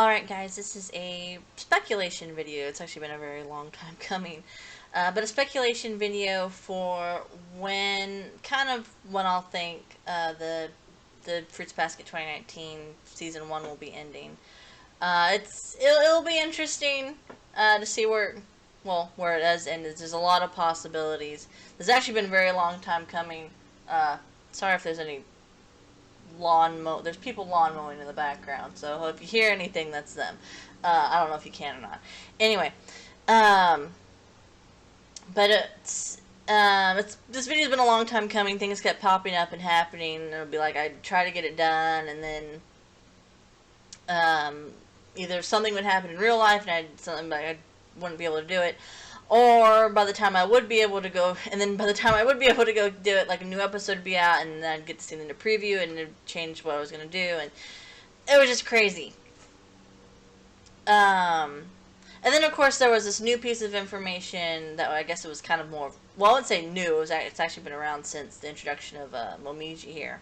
Alright guys, this is a speculation video. It's actually been a very long time coming. But a speculation video for when I'll think the Fruits Basket 2019 Season 1 will be ending. It'll be interesting to see where it has ended. There's a lot of possibilities. There's actually been a very long time coming. Sorry if there's any there's people lawn mowing in the background, so if you hear anything, that's them. I don't know if you can or not. Anyway, um, but this video's been a long time coming. Things kept popping up and happening. It'll be like I'd try to get it done, and then either something would happen in real life, and I wouldn't be able to do it, or by the time I would be able to go, and then by the time I would be able to go do it, like a new episode would be out, and then I'd get to see it in the preview, and it'd change what I was gonna do, and it was just crazy. And then of course there was this new piece of information that I guess it was kind of more, well, I wouldn't say new. It's actually been around since the introduction of Momiji here.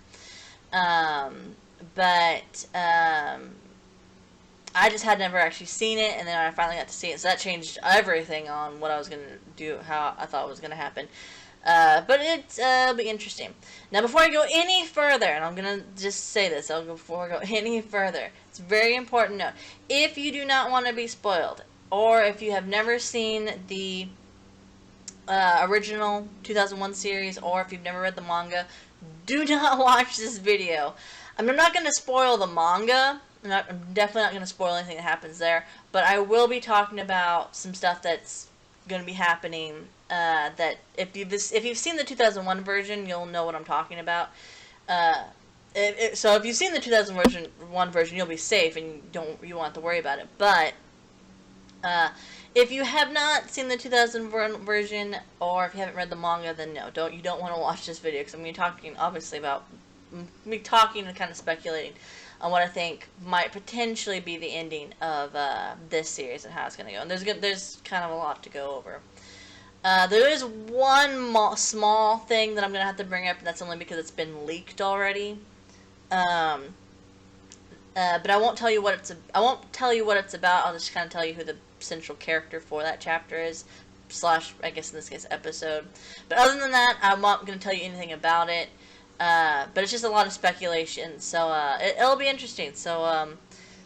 But I just had never actually seen it, and then I finally got to see it, so that changed everything on what I was going to do, how I thought it was going to happen. But it'll be interesting. Now, before I go any further, and I'm going to just say this, before I go any further, it's a very important note. If you do not want to be spoiled, or if you have never seen the original 2001 series, or if you've never read the manga, do not watch this video. I'm not going to spoil the manga. I'm definitely not going to spoil anything that happens there, but I will be talking about some stuff that's going to be happening. That if you've seen the 2001 version, you'll know what I'm talking about. So if you've seen the 2001 version, you'll be safe and you won't have to worry about it. But if you have not seen the 2001 version, or if you haven't read the manga, then no, you don't want to watch this video, because I'm going to be talking obviously about me talking and kind of speculating on what I think might potentially be the ending of this series and how it's going to go. And there's kind of a lot to go over. There is one small thing that I'm going to have to bring up, and that's only because it's been leaked already. But I won't tell you what it's about. I'll just kind of tell you who the central character for that chapter is, / I guess in this case episode. But other than that, I'm not going to tell you anything about it. But it's just a lot of speculation, so it'll be interesting. So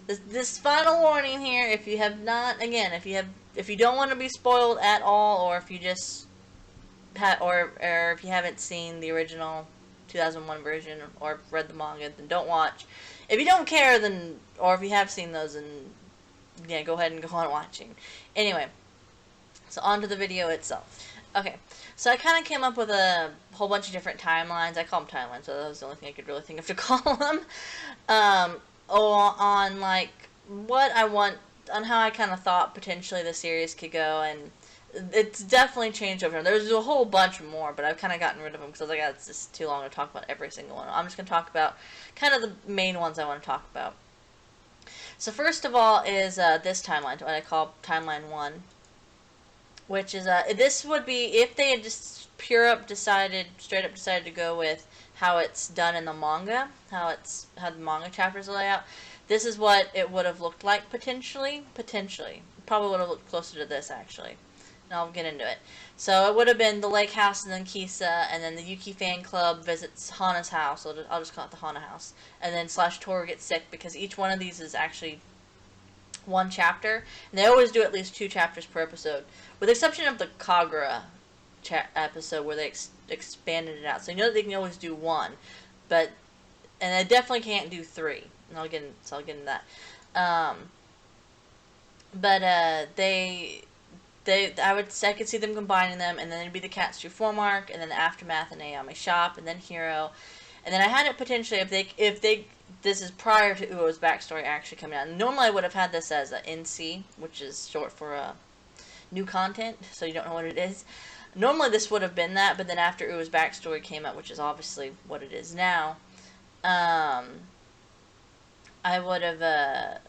this final warning here: if you have not, again, if you don't want to be spoiled at all, or if you just or if you haven't seen the original 2001 version or read the manga, then don't watch. If you don't care, then, or if you have seen those, then yeah, go ahead and go on watching. Anyway, so on to the video itself. Okay, so I kind of came up with a whole bunch of different timelines. I call them timelines, so that was the only thing I could really think of to call them. On like what I want, on how I kind of thought potentially the series could go, and it's definitely changed over time. There's a whole bunch more, but I've kind of gotten rid of them because I was like, it's just too long to talk about every single one. I'm just going to talk about kind of the main ones I want to talk about. So first of all is this timeline, what I call Timeline 1. Which is, this would be if they had just straight up decided to go with how it's done in the manga, how the manga chapters lay out. This is what it would have looked like potentially. Probably would have looked closer to this, actually. And I'll get into it. So it would have been the lake house, and then Kisa, and then the Yuki fan club visits Hana's house. I'll just call it the Hana house. And then / Toru gets sick, because each one of these is actually one chapter, and they always do at least 2 chapters per episode, with the exception of the Kagura episode where they expanded it out. So you know that they can always do 1, and they definitely can't do 3. And I'll get into that. I could see them combining them, and then it'd be the Katsu 4 mark, and then the Aftermath and Ayame Shop, and then Hero, and then I had it potentially if they. This is prior to Uo's backstory actually coming out. Normally I would have had this as a NC, which is short for new content, so you don't know what it is. Normally this would have been that, but then after Uo's backstory came out, which is obviously what it is now, I would have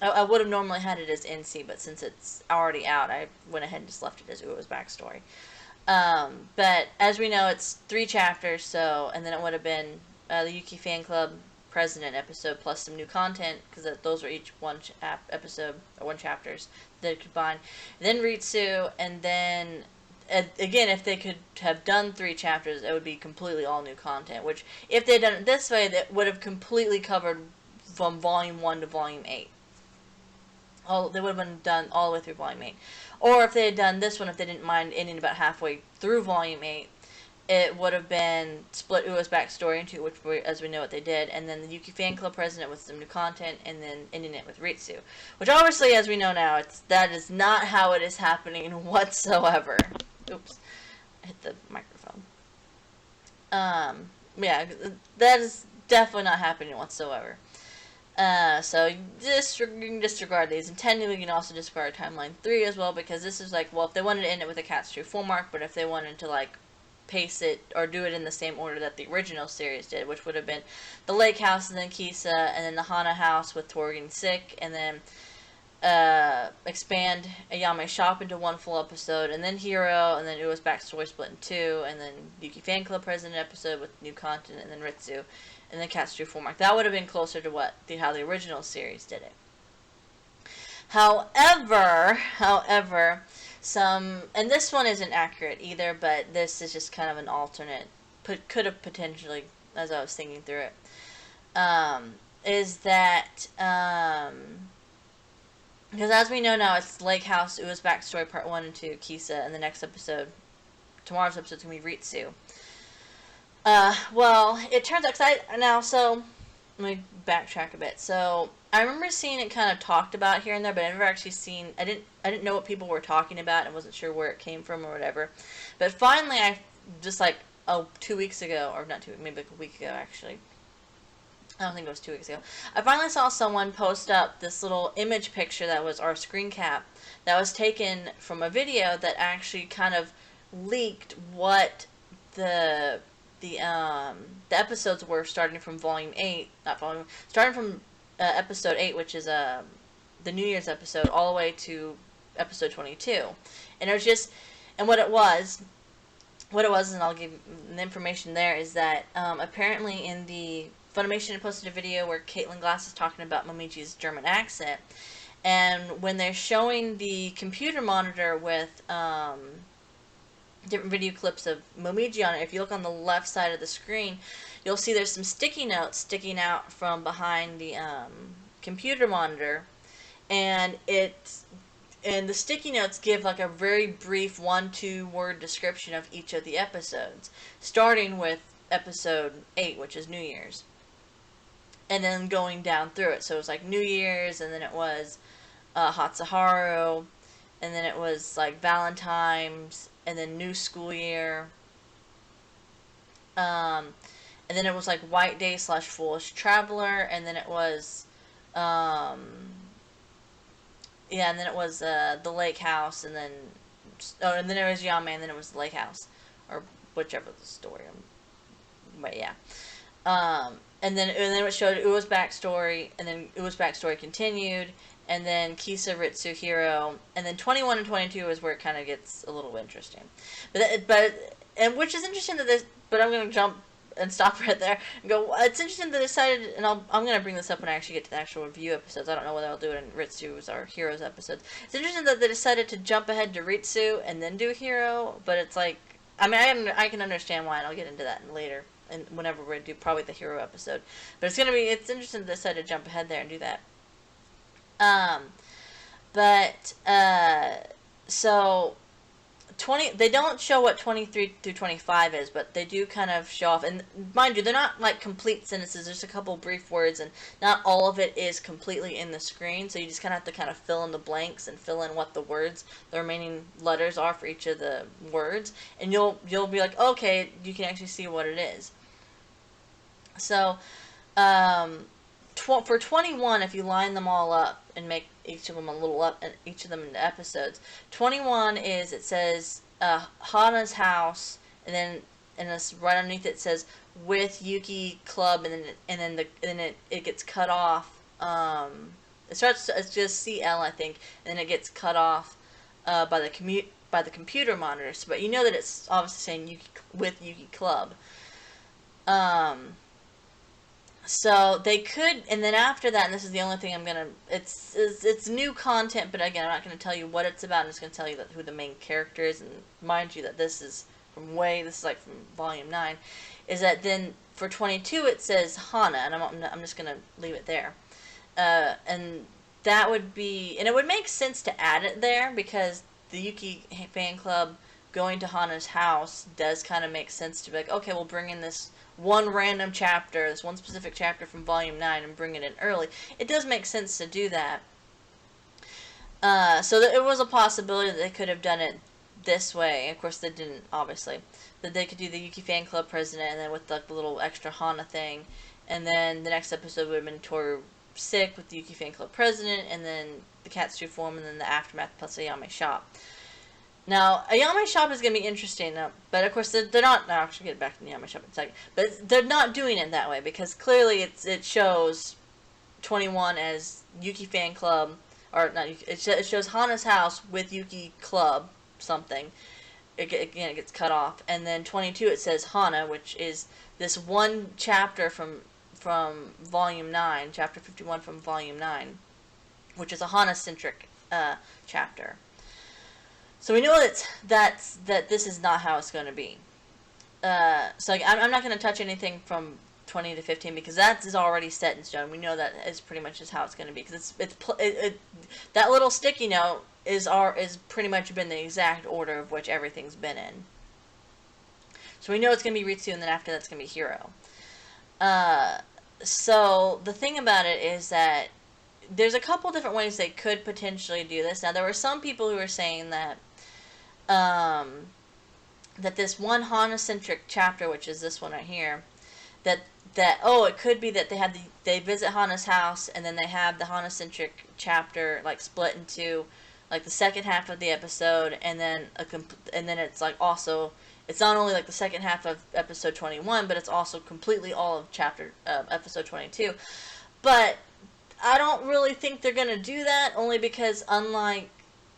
I would have normally had it as NC, but since it's already out, I went ahead and just left it as Uo's backstory. But as we know, it's 3 chapters, and then it would have been the Yuki fan club President episode plus some new content, because those are each one episode or one chapters that combine. And then Ritsu, and then again, if they could have done 3 chapters, it would be completely all new content. Which, if they'd done it this way, that would have completely covered from volume 1 to volume 8. They would have been done all the way through volume 8. Or if they had done this one, if they didn't mind ending about halfway through volume 8, it would have been split Ua's backstory into, which as we know what they did, and then the Yuki fan club president with some new content, and then ending it with Ritsu. Which obviously, as we know now, that is not how it is happening whatsoever. Oops, I hit the microphone. Yeah, that is definitely not happening whatsoever. So you can disregard these, and technically you can also disregard Timeline 3 as well, because this is like, well, if they wanted to end it with a Cats 2 full mark, but if they wanted to like pace it or do it in the same order that the original series did, which would have been the Lake House and then Kisa, and then the Hana House with Tori getting sick, and then expand Ayame's shop into one full episode, and then Hero, and then Ua's backstory split in 2, and then Yuki fan club president episode with new content, and then Ritsu, and then Cats 2 full mark. That would have been closer to how the original series did it. However, and this one isn't accurate either, but this is just kind of an alternate, could have potentially, as I was thinking through it, is that, because as we know now, it's Lake House, Ua's backstory part 1 and 2, Kisa, and the next episode, tomorrow's episode, is going to be Ritsu. Well, it turns out, so, let me backtrack a bit. So, I remember seeing it kind of talked about here and there, but I never actually I didn't know what people were talking about, and wasn't sure where it came from or whatever. But finally, I just 2 weeks ago, or not 2, maybe like a week ago actually. I don't think it was 2 weeks ago. I finally saw someone post up this little image picture that was our screen cap that was taken from a video that actually kind of leaked what the episodes were, starting from starting from episode 8, which is the New Year's episode, all the way to episode 22. And it was just, and what it was, and I'll give the information there, is that apparently in the Funimation had posted a video where Caitlin Glass is talking about Momiji's German accent, and when they're showing the computer monitor with different video clips of Momiji on it, if you look on the left side of the screen, you'll see there's some sticky notes sticking out from behind the computer monitor, and the sticky notes give like a very brief 1-2 word description of each of the episodes, starting with episode 8, which is New Year's, and then going down through it. So it was like New Year's, and then it was Hatsuharu, and then it was like Valentine's, and then New School Year, and then it was like White Day / Foolish Traveler, and then it was, and then it was the Lake House, and then it was Yame, and then it was the Lake House, or whichever the story. But yeah, and then it showed Ua's backstory, and then Ua's backstory continued, and then Kisa, Ritsu, Hero, and then 21 and 22 is where it kind of gets a little interesting. But which is interesting that this, but I'm going to jump and stop right there and go, it's interesting that they decided, and I'm going to bring this up when I actually get to the actual review episodes. I don't know whether I'll do it in Ritsu's or Hero's episodes. It's interesting that they decided to jump ahead to Ritsu and then do Hero, but it's like, I mean, I can understand why, and I'll get into that later, and whenever we do probably the Hero episode. But it's interesting that they decided to jump ahead there and do that. So 20, they don't show what 23 through 25 is, but they do kind of show off, and mind you, they're not like complete sentences, there's a couple brief words, and not all of it is completely in the screen, so you just kind of have to kind of fill in the blanks and fill in what the remaining letters are for each of the words, and you'll be like, okay, you can actually see what it is. So, for 21, if you line them all up and make each of them each of them into episodes, 21 is, it says Hana's house, and then it's right underneath it says with Yuki Club, and then it gets cut off. It's just CL, I think, and then it gets cut off by the computer monitors. But you know that it's obviously saying with Yuki Club. So they could, and then after that, and this is the only thing I'm gonna. It's new content, but again, I'm not gonna tell you what it's about. I'm just gonna tell you that who the main character is, and mind you that this is this is like from Volume 9, is that then for 22 it says Hana, and I'm just gonna leave it there, and that would be, and it would make sense to add it there because the Yuki fan club going to Hana's house does kind of make sense to be like, okay, we'll bring in this one random chapter, this one specific chapter from Volume 9 and bring it in early. It does make sense to do that. So that it was a possibility that they could have done it this way. Of course, they didn't, obviously. That they could do the Yuki fan club president and then with the little extra Hana thing. And then the next episode would have been Toru sick with the Yuki fan club president, and then the Katsu form, and then the aftermath plus Ayame shop. Now, Ayame shop is going to be interesting, but of course they're not. I'll actually get back to the Ayame shop in a second. But they're not doing it that way because clearly it shows 21 as Yuki fan club, or not. It shows Hana's house with Yuki club something. Again, it gets cut off, and then 22 it says Hana, which is this one chapter from Volume 9, Chapter 51 from Volume 9, which is a Hana-centric chapter. So we know that this is not how it's going to be. So I'm not going to touch anything from 20 to 15 because that is already set in stone. We know that is pretty much just how it's going to be because that little sticky note is pretty much been the exact order of which everything's been in. So we know it's going to be Ritsu, and then after that's going to be Hiro. So the thing about it is that there's a couple different ways they could potentially do this. Now, there were some people who were saying that that this one Hana-centric chapter, which is this one right here, that it could be that they visit Hana's house and then they have the Hana-centric chapter like split into like the second half of the episode, and then it's like also it's not only like the second half of episode 21, but it's also completely all of episode 22. But I don't really think they're going to do that, only because unlike,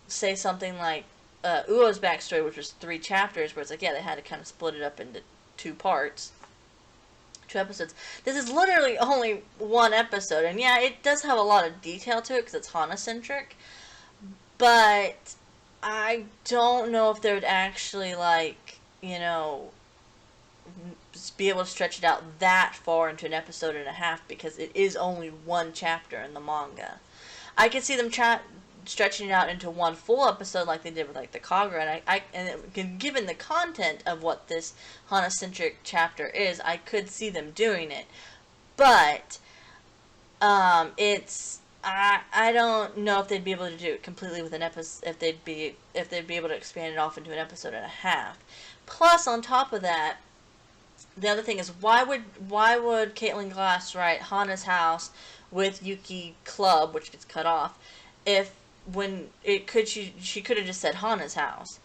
say, something like Uo's backstory, which was 3 chapters, where it's like, yeah, they had to kind of split it up into 2 parts, 2 episodes. This is literally only 1 episode, and yeah, it does have a lot of detail to it, because it's Hana-centric, but I don't know if they would actually, like, be able to stretch it out that far into an episode and a half because it is only 1 chapter in the manga. I could see them stretching it out into 1 full episode like they did with like the Kagura, and given the content of what this Hana-centric chapter is, I could see them doing it. But I don't know if they'd be able to do it completely with an episode, if they'd be able to expand it off into an episode and a half. Plus, on top of that, the other thing is, why would Caitlin Glass write Hana's house with Yuki Club, which gets cut off, she could have just said Hana's house.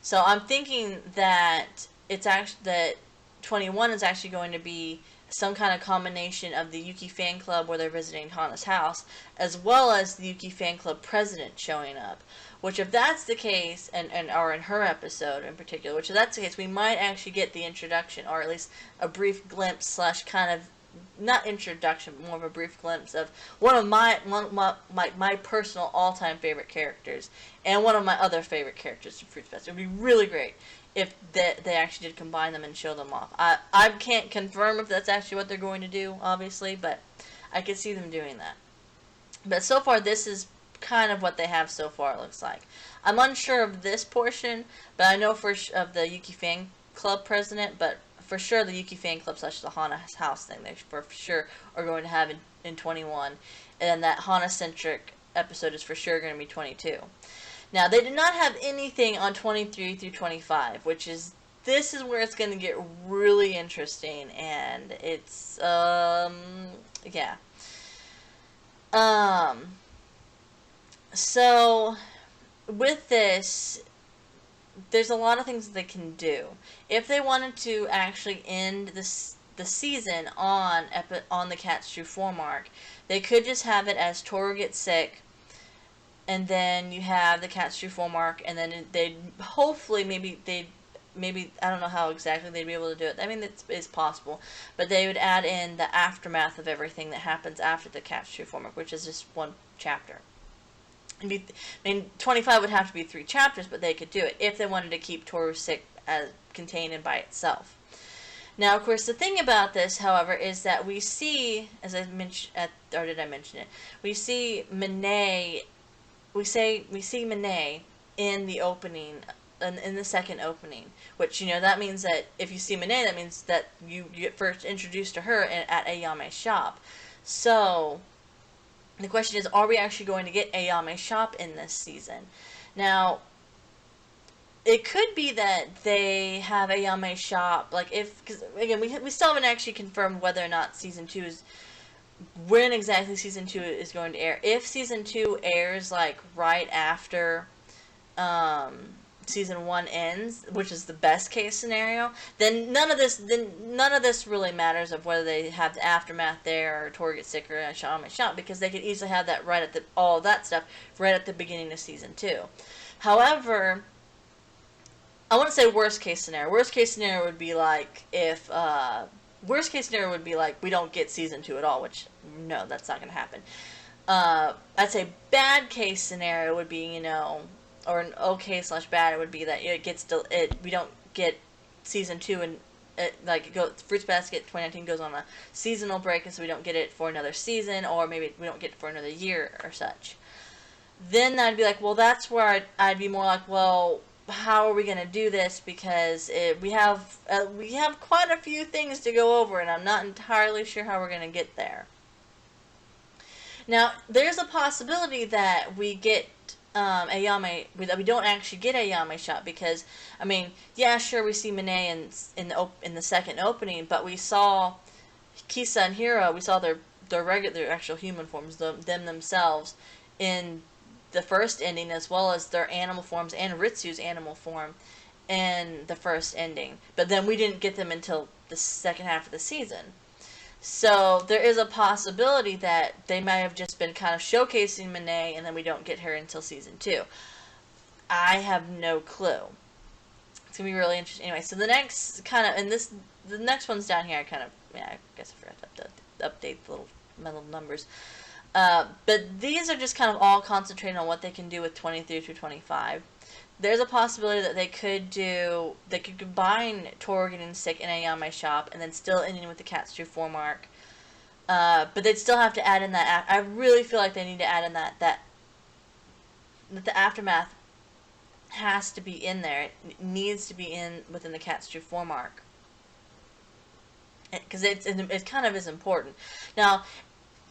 So I'm thinking that it's actually that 21 is actually going to be some kind of combination of the Yuki fan club where they're visiting Hana's house, as well as the Yuki fan club president showing up. Which, if that's the case, or in her episode in particular, which if that's the case, we might actually get the introduction, or at least a brief glimpse / kind of, not introduction, but more of a brief glimpse of one of my personal all-time favorite characters, and one of my other favorite characters from Fruits Basket. It would be really great if they actually did combine them and show them off. I can't confirm if that's actually what they're going to do, obviously, but I could see them doing that. But so far, this is kind of what they have so far, it looks like. I'm unsure of this portion, but I know of the Yuki fan club president, but for sure the Yuki fan club / the Hana house thing they for sure are going to have in 21, and that Hana-centric episode is for sure going to be 22. Now, they did not have anything on 23 through 25, this is where it's going to get really interesting, and it's, yeah. So, with this, there's a lot of things that they can do. If they wanted to actually end the season on the Katsu 4 mark, they could just have it as Toru gets sick, and then you have the Katsu 4 mark, and then they'd hopefully maybe, I don't know how exactly they'd be able to do it. I mean, it's possible. But they would add in the aftermath of everything that happens after the Cat's True Form Arc, which is just one chapter. I mean, 25 would have to be 3 chapters, but they could do it if they wanted to keep Toru sick as contained and by itself. Now, of course, the thing about this, however, is that we see, as I mentioned, or did I mention it? We see Mine. We see Mine in the opening, in the second opening, which, that means that if you see Mine, that means that you get first introduced to her at Ayame's shop. So the question is, are we actually going to get Ayame's shop in this season? Now, it could be that they have Ayame's shop, like, because again, we still haven't actually confirmed whether or not season 2 is, when exactly season 2 is going to air. If season 2 airs, like, right after season 1 ends, which is the best case scenario, then none of this really matters of whether they have the aftermath there or Toru gets sick or Ayame's shop, because they could easily have that right at all of that stuff right at the beginning of season 2. However, I want to say worst case scenario. Worst case scenario would be like if worst case scenario would be like we don't get season 2 at all, which no, that's not going to happen. I'd say bad case scenario would be, or an okay / bad, it would be that we don't get season 2 and Fruits Basket 2019 goes on a seasonal break, and so we don't get it for another season, or maybe we don't get it for another year or such. Then I'd be like, well, that's where I'd be more like, well, how are we going to do this, because we have quite a few things to go over, and I'm not entirely sure how we're going to get there. Now, there's a possibility that we get Ayame, that we don't actually get Ayame's shop, because, I mean, yeah, sure, we see Mine in the second opening, but we saw Kisa and Hiro, we saw their actual human forms, them themselves, in the first ending, as well as their animal forms and Ritsu's animal form in the first ending. But then we didn't get them until the second half of the season. So there is a possibility that they might have just been kind of showcasing Mine, and then we don't get her until season 2. I have no clue. It's going to be really interesting. Anyway, so the next the next one's down here. I guess I forgot to update the little numbers. But these are just kind of all concentrating on what they can do with 23 through 25. There's a possibility that they could combine Toru getting sick in Ayame's shop and then still ending with the Cat's True Form Arc. But they'd still have to add in that. I really feel like they need to add in that the aftermath has to be in there. It needs to be within the Cat's True Form Arc, because it kind of is important.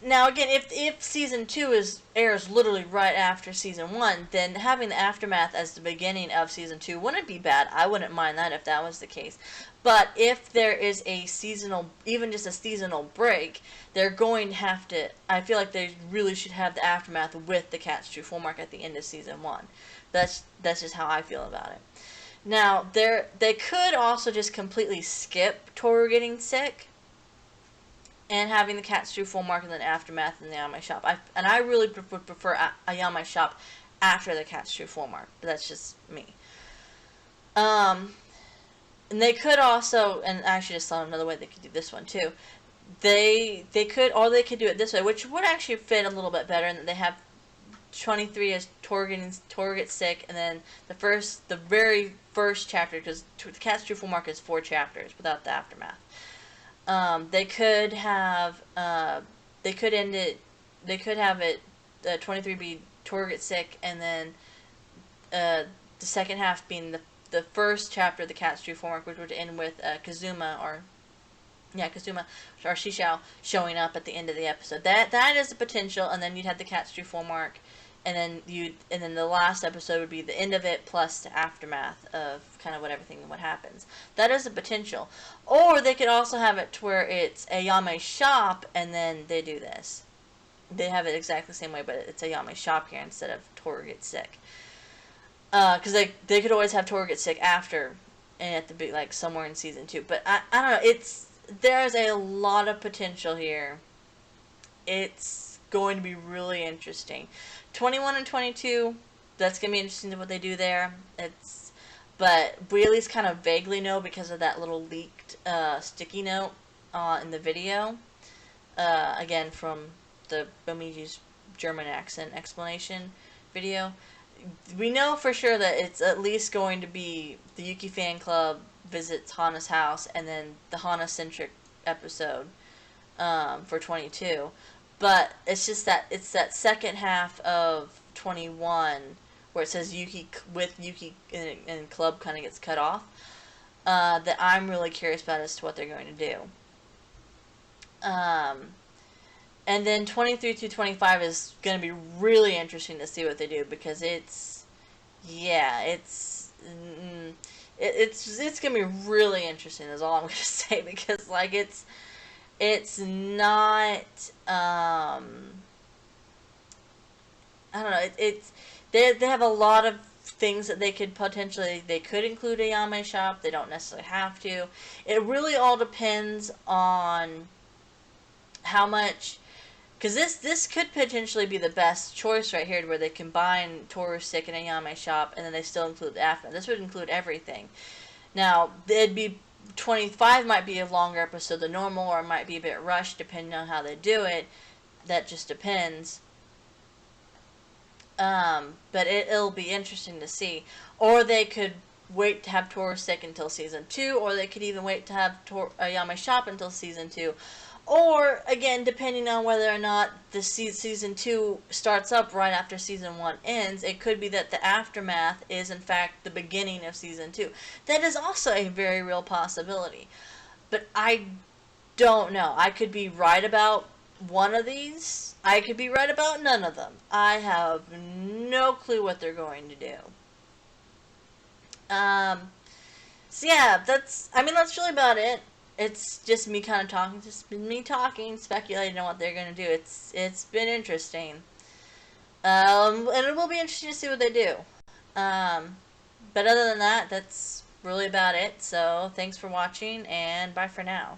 Now again, if season 2 airs literally right after season 1, then having the aftermath as the beginning of season 2 wouldn't be bad. I wouldn't mind that if that was the case. But if there is even just a seasonal break, they're going to have to. I feel like they really should have the aftermath with the Cat's True Form Arc at the end of season 1. That's just how I feel about it. Now they could also just completely skip Toru getting sick and having the Cat's True Form Arc and then aftermath in the Ayame's shop. I really would prefer Ayame's shop after the Cat's True Form Arc, but that's just me. And they could also, and I actually just saw another way they could do this one too. They could do it this way, which would actually fit a little bit better, and they have 23 as Toru gets sick, and then the very first chapter, because the Cat's True Form Arc is 4 chapters without the aftermath. They could have it 23 be Toru gets sick, and then the second half being the first chapter of the Cat's True Form Arc, which would end with Kazuma or Shishao showing up at the end of the episode. That is the potential, and then you'd have the Cat's True Form Arc, and then the last episode would be the end of it plus the aftermath of kind of what happens. That is a potential. Or they could also have it to where it's Ayame's shop, and then they do this. They have it exactly the same way, but it's Ayame's shop here instead of Toru gets sick. Because they could always have Toru get sick after, and at the like somewhere in season 2. But I don't know. There's a lot of potential here. It's going to be really interesting. 21 and 22, that's going to be interesting to what they do there. but we at least kind of vaguely know because of that little leaked sticky note in the video. Again, from the Bomiji's German accent explanation video. We know for sure that it's at least going to be the Yuki fan club visits Hana's house, and then the Hana-centric episode for 22. But it's just that it's that second half of 21 where it says Yuki with Yuki and club kind of gets cut off. That I'm really curious about as to what they're going to do. And then 23 through 25 is going to be really interesting to see what they do, because it's going to be really interesting is all I'm going to say, because like it's not I don't know, they have a lot of things that they could include a Yame shop. They don't necessarily have to. It really all depends on how much, because this could potentially be the best choice right here, where they combine Toru Sick and a Yame shop, and then they still include the AFMA. This would include everything. Now, 25 might be a longer episode than normal, or it might be a bit rushed, depending on how they do it. That just depends. But it'll be interesting to see. Or they could wait to have Toru Sick until season 2, or they could even wait to have Yame shop until season 2. Or, again, depending on whether or not the season 2 starts up right after season 1 ends, it could be that the aftermath is, in fact, the beginning of season 2. That is also a very real possibility. But I don't know. I could be right about one of these. I could be right about none of them. I have no clue what they're going to do. So yeah, that's really about it. It's just me kind of talking, speculating on what they're going to do. It's been interesting. And it will be interesting to see what they do. But other than that, that's really about it. So thanks for watching, and bye for now.